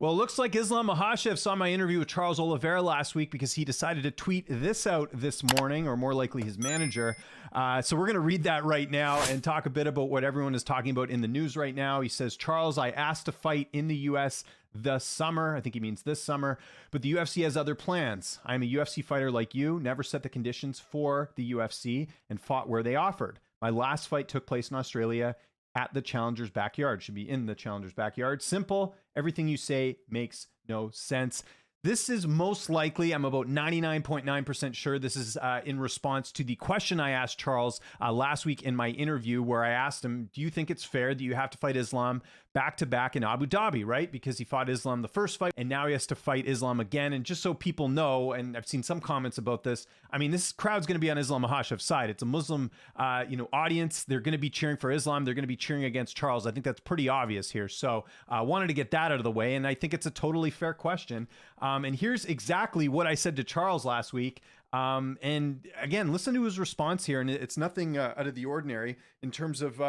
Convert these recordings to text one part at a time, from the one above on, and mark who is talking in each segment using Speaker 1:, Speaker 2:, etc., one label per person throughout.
Speaker 1: Well, it looks like Islam Makhachev saw my interview with Charles Oliveira last week because he decided to tweet this out this morning, or more likely his manager. So we're going to read that right now and talk a bit about what everyone is talking about in the news right now. He says, Charles, I asked to fight in the U.S. this summer. I think he means this summer, but the UFC has other plans. I'm a UFC fighter like you, never set the conditions for the UFC and fought where they offered. My last fight took place in Australia at the challenger's backyard. Should be in the challenger's backyard. Simple. Everything you say makes no sense. This is most likely, I'm about 99.9% sure this is in response to the question I asked Charles last week in my interview, where I asked him, do you think it's fair that you have to fight Islam back-to-back in Abu Dhabi, right? Because he fought Islam the first fight, and now he has to fight Islam again. And just so people know, and I've seen some comments about this, I mean, this crowd's going to be on Islam Makhachev's side. It's a Muslim, audience. They're going to be cheering for Islam. They're going to be cheering against Charles. I think that's pretty obvious here. So I wanted to get that out of the way, and I think it's a totally fair question. And here's exactly what I said to Charles last week. And again, listen to his response here, and it's nothing out of the ordinary in terms of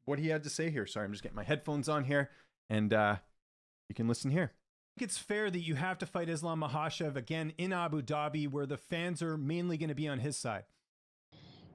Speaker 1: what he had to say here. Sorry, I'm just getting my headphones on here, and you can listen here. I think it's fair that you have to fight Islam Makhachev again in Abu Dhabi, where the fans are mainly going to be on his side.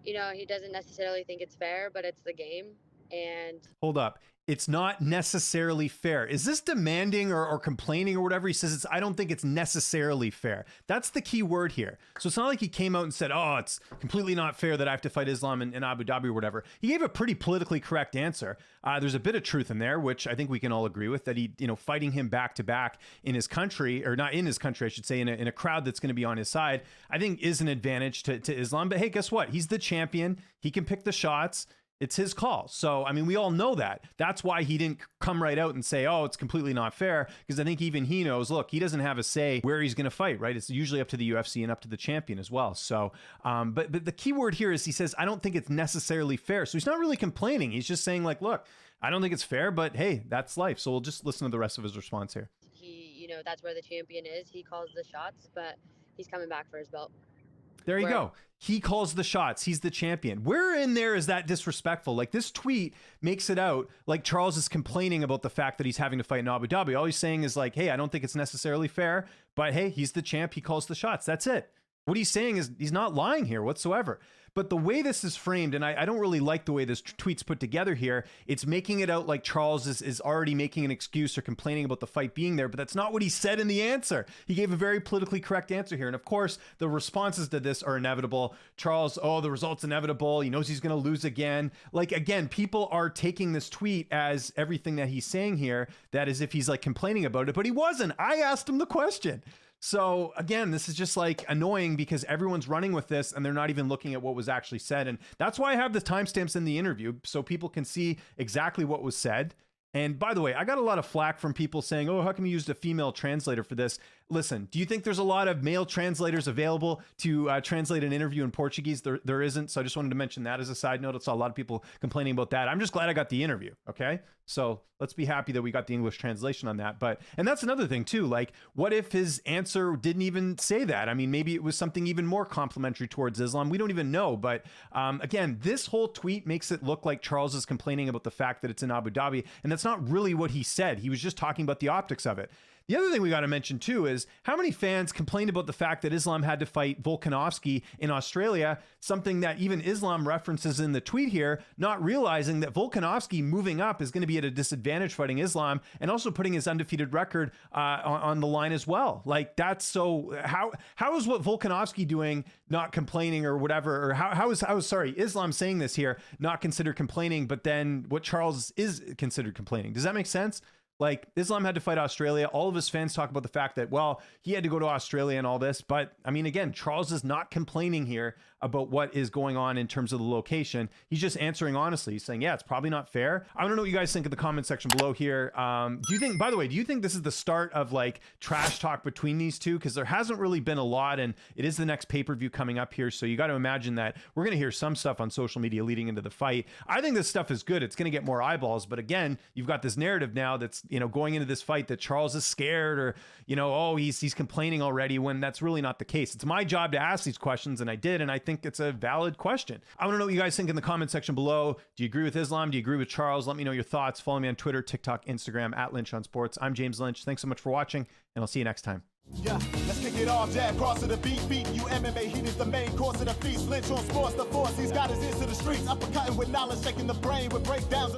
Speaker 2: You know, he doesn't necessarily think it's fair, but it's the game. And
Speaker 1: hold up. It's not necessarily fair. Is this demanding or complaining or whatever? He says, I don't think it's necessarily fair. That's the key word here. So it's not like he came out and said, oh, it's completely not fair that I have to fight Islam in Abu Dhabi or whatever. He gave a pretty politically correct answer. There's a bit of truth in there, which I think we can all agree with, that he, fighting him back to back in his country, or not in his country, I should say, in a crowd that's going to be on his side, I think is an advantage to Islam. But hey, guess what? He's the champion. He can pick the shots. It's his call. So, I mean, we all know that. That's why he didn't come right out and say, oh, it's completely not fair, because I think even he knows, look, he doesn't have a say where he's going to fight, right? It's usually up to the UFC and up to the champion as well. So, but the key word here is he says, I don't think it's necessarily fair. So he's not really complaining. He's just saying, like, look, I don't think it's fair, but hey, that's life. So we'll just listen to the rest of his response here.
Speaker 2: He, that's where the champion is. He calls the shots, but he's coming back for his belt.
Speaker 1: There you go. He calls the shots. He's the champion. Where in there is that disrespectful? Like, this tweet makes it out like Charles is complaining about the fact that he's having to fight in Abu Dhabi. All he's saying is like, hey, I don't think it's necessarily fair, but hey, he's the champ. He calls the shots. That's it. What he's saying is he's not lying here whatsoever. But the way this is framed, and I don't really like the way this tweet's put together here, it's making it out like Charles is already making an excuse or complaining about the fight being there, but that's not what he said in the answer. He gave a very politically correct answer here. And of course, the responses to this are inevitable. Charles, oh, the result's inevitable. He knows he's going to lose again. Like, again, people are taking this tweet as everything that he's saying here, that as if he's like complaining about it, but he wasn't. I asked him the question. So again, this is just like annoying because everyone's running with this and they're not even looking at what was actually said. And that's why I have the timestamps in the interview so people can see exactly what was said. And by the way, I got a lot of flack from people saying, oh, how come you used a female translator for this? Listen, do you think there's a lot of male translators available to translate an interview in Portuguese? There isn't. So I just wanted to mention that as a side note. I saw a lot of people complaining about that. I'm just glad I got the interview. Okay. So let's be happy that we got the English translation on that. And that's another thing too. Like, what if his answer didn't even say that? I mean, maybe it was something even more complimentary towards Islam. We don't even know. But again, this whole tweet makes it look like Charles is complaining about the fact that it's in Abu Dhabi. And that's not really what he said. He was just talking about the optics of it. The other thing we got to mention too is how many fans complained about the fact that Islam had to fight Volkanovski in Australia, something that even Islam references in the tweet here, not realizing that Volkanovski moving up is going to be at a disadvantage fighting Islam and also putting his undefeated record on the line as well. Like, that's so how is what Volkanovski doing not complaining or whatever, or how is Islam saying this here not considered complaining, but then what Charles is considered complaining? Does that make sense? Like, Islam had to fight Australia. All of his fans talk about the fact that, well, he had to go to Australia and all this. But I mean, again, Charles is not complaining here about what is going on in terms of the location. He's just answering honestly. He's saying, yeah, it's probably not fair. I don't know what you guys think in the comment section below here. Do you think, by the way, do you think this is the start of like trash talk between these two? Because there hasn't really been a lot, and it is the next pay-per-view coming up here. So you got to imagine that we're going to hear some stuff on social media leading into the fight. I think this stuff is good. It's going to get more eyeballs. But again, you've got this narrative now that's going into this fight that Charles is scared or, oh, he's complaining already, when that's really not the case. It's my job to ask these questions, and I did, and I think it's a valid question. I want to know what you guys think in the comment section below. Do you agree with Islam? Do you agree with Charles? Let me know your thoughts. Follow me on Twitter, TikTok, Instagram, @LynchOnSports. I'm James Lynch. Thanks so much for watching, and I'll see you next time.
Speaker 3: Yeah, let's kick it off, jab, cross of the beat, beating you MMA, heat is the main course of the feast, Lynch on sports, the force, he's got his ears to the streets, uppercutting with knowledge, shaking the brain with breakdowns.